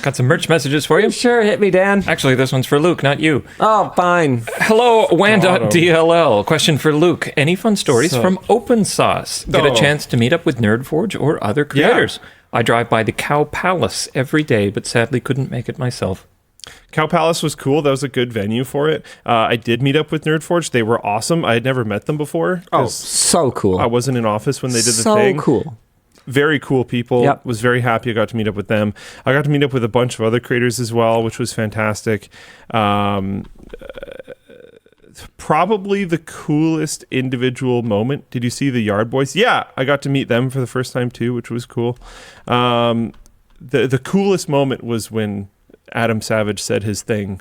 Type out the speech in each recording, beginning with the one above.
Got some merch messages for you. Sure, hit me, Dan. Actually, this one's for Luke, not you. Oh, fine. Hello, Wan.dll. Question for Luke. Any fun stories from Open Sauce? Get a chance to meet up with Nerdforge or other creators? I drive by the Cow Palace every day, but sadly couldn't make it myself. Cow Palace was cool. That was a good venue for it. I did meet up with Nerdforge. They were awesome. I had never met them before. Oh, so cool. I wasn't in office when they did the thing. So cool. Very cool people. Yep. Was very happy I got to meet up with them. I got to meet up with a bunch of other creators as well, which was fantastic. Probably the coolest individual moment. Did you see the Yard Boys? Yeah, I got to meet them for the first time too, which was cool. The coolest moment was when Adam Savage said his thing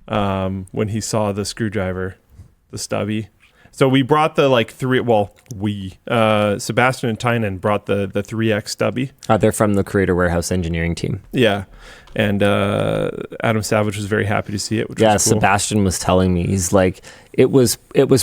when he saw the screwdriver, the stubby. So we brought the Sebastian and Tynan brought the 3X stubby. They're from the Creator Warehouse engineering team. Yeah. And Adam Savage was very happy to see it, which was cool. Sebastian was telling me, he's like, it was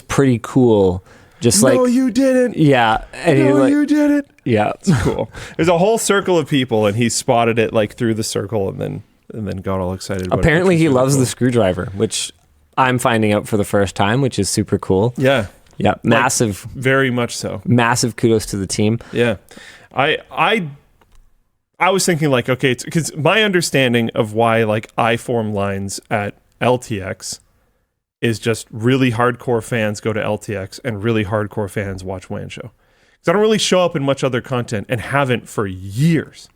pretty cool. Just like, no, you didn't. Yeah. And you didn't. Yeah. It's cool. There's a whole circle of people, and he spotted it like through the circle, and then got all excited about Apparently it. he loves the screwdriver, which I'm finding out for the first time, which is super cool. Yeah. Yeah. Massive. Like, very much so. Massive kudos to the team. Yeah. I was thinking like, okay, because my understanding of why like I form lines at LTX is just really hardcore fans go to LTX and really hardcore fans watch WAN Show. Because I don't really show up in much other content and haven't for years.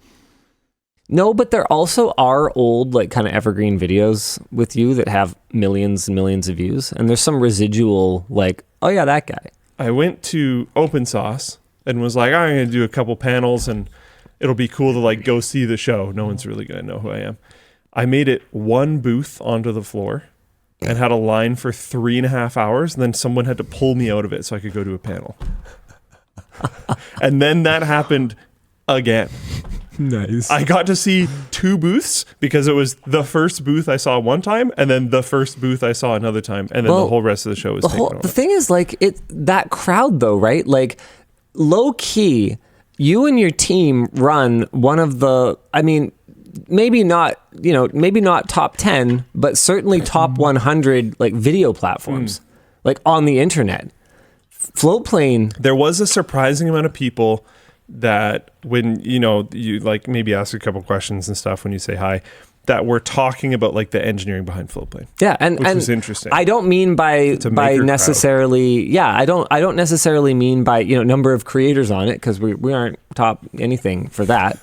No, but there also are old, like, kind of evergreen videos with you that have millions and millions of views. And there's some residual, like, oh, yeah, that guy. I went to Open Sauce and was like, I'm going to do a couple panels and it'll be cool to, like, go see the show. No one's really going to know who I am. I made it one booth onto the floor and had a line for 3.5 hours. And then someone had to pull me out of it so I could go to a panel. And then that happened again. Nice. I got to see 2 booths because it was the first booth I saw one time and then the first booth I saw another time. And then the whole rest of the show was taken over. The thing is, like, that crowd, though, right? Like, low key, you and your team run one of the, I mean, maybe not top 10, but certainly top 100, like, video platforms, like, on the internet. Floatplane. There was a surprising amount of people that when, you like maybe ask a couple questions and stuff when you say hi, that we're talking about like the engineering behind Floatplane. Yeah, and was interesting. I don't mean by necessarily crowd. Yeah, I don't necessarily mean by number of creators on it, because we aren't top anything for that.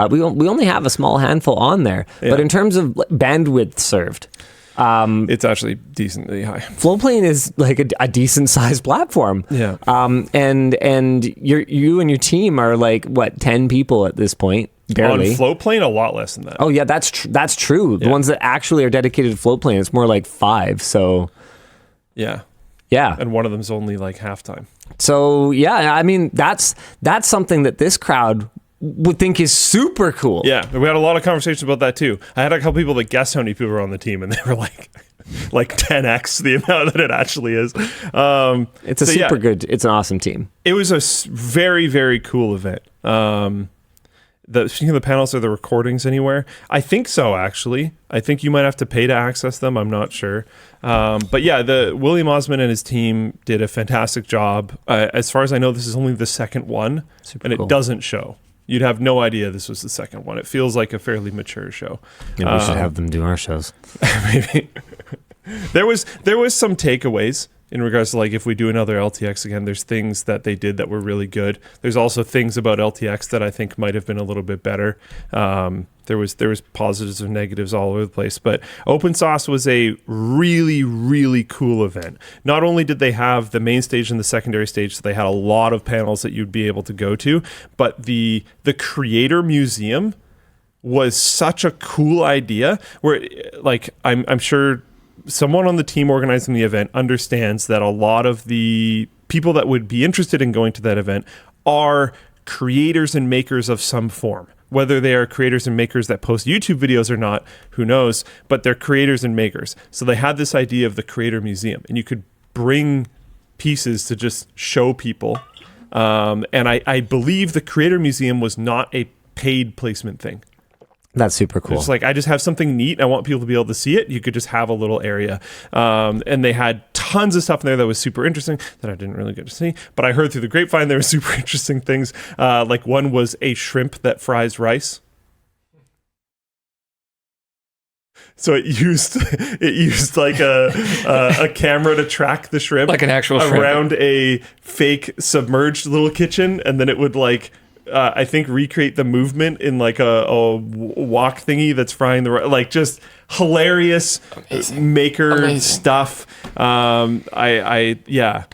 We only have a small handful on there. Yeah. But in terms of bandwidth served, it's actually decently high. Floatplane is like a decent sized platform. Yeah. And you and your team are like, what, 10 people at this point? Barely. On Floatplane, a lot less than that. Oh yeah, that's true. Yeah. The ones that actually are dedicated to Floatplane, it's more like 5. So yeah. And one of them's only like halftime. So yeah, I mean that's something that this crowd would think is super cool. Yeah, we had a lot of conversations about that too. I had a couple people that guessed how many people were on the team, and they were like 10x the amount that it actually is. It's it's an awesome team. It was a very, very cool event. Speaking of the panels, are the recordings anywhere? I think so, actually. I think you might have to pay to access them. I'm not sure. But yeah, William Osmond and his team did a fantastic job. As far as I know, this is only the second one, and it doesn't show. You'd have no idea this was the second one. It feels like a fairly mature show. Yeah, we should have them do our shows. Maybe. There was some takeaways in regards to, like, if we do another LTX again, there's things that they did that were really good. There's also things about LTX that I think might have been a little bit better. There was positives and negatives all over the place, but Open Sauce was a really, really cool event. Not only did they have the main stage and the secondary stage, so they had a lot of panels that you'd be able to go to, but the Creator Museum was such a cool idea where, like, I'm sure someone on the team organizing the event understands that a lot of the people that would be interested in going to that event are creators and makers of some form. Whether they are creators and makers that post YouTube videos or not, who knows, but they're creators and makers. So they had this idea of the Creator Museum, and you could bring pieces to just show people. And I believe the Creator Museum was not a paid placement thing. That's super cool. It's like, I just have something neat. I want people to be able to see it. You could just have a little area. And they had tons of stuff in there that was super interesting that I didn't really get to see. But I heard through the grapevine there were super interesting things. Like one was a shrimp that fries rice. So it used like a camera to track the shrimp, like an actual shrimp, around a fake submerged little kitchen, and then it would like I think recreate the movement in like a wok thingy that's frying the like just hilarious maker stuff. I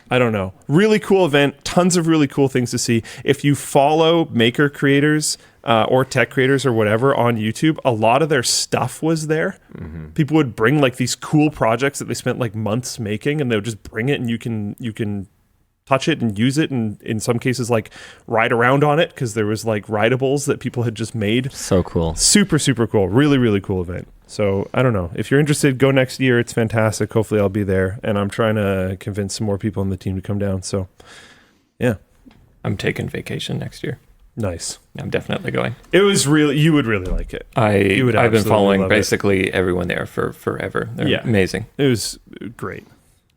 don't know, really cool event, tons of really cool things to see. If you follow maker creators or tech creators or whatever on YouTube, a lot of their stuff was there. People would bring like these cool projects that they spent like months making, and they would just bring it, and you can touch it and use it, and in some cases like ride around on it, because there was like rideables that people had just made. So cool. Super cool. Really cool event. So I don't know, if you're interested, go next year. It's fantastic. Hopefully I'll be there, and I'm trying to convince some more people on the team to come down. So yeah, I'm taking vacation next year. Nice. I'm definitely going. It was really, you would really like it. I've been following basically everyone there for forever. They're amazing. It was great.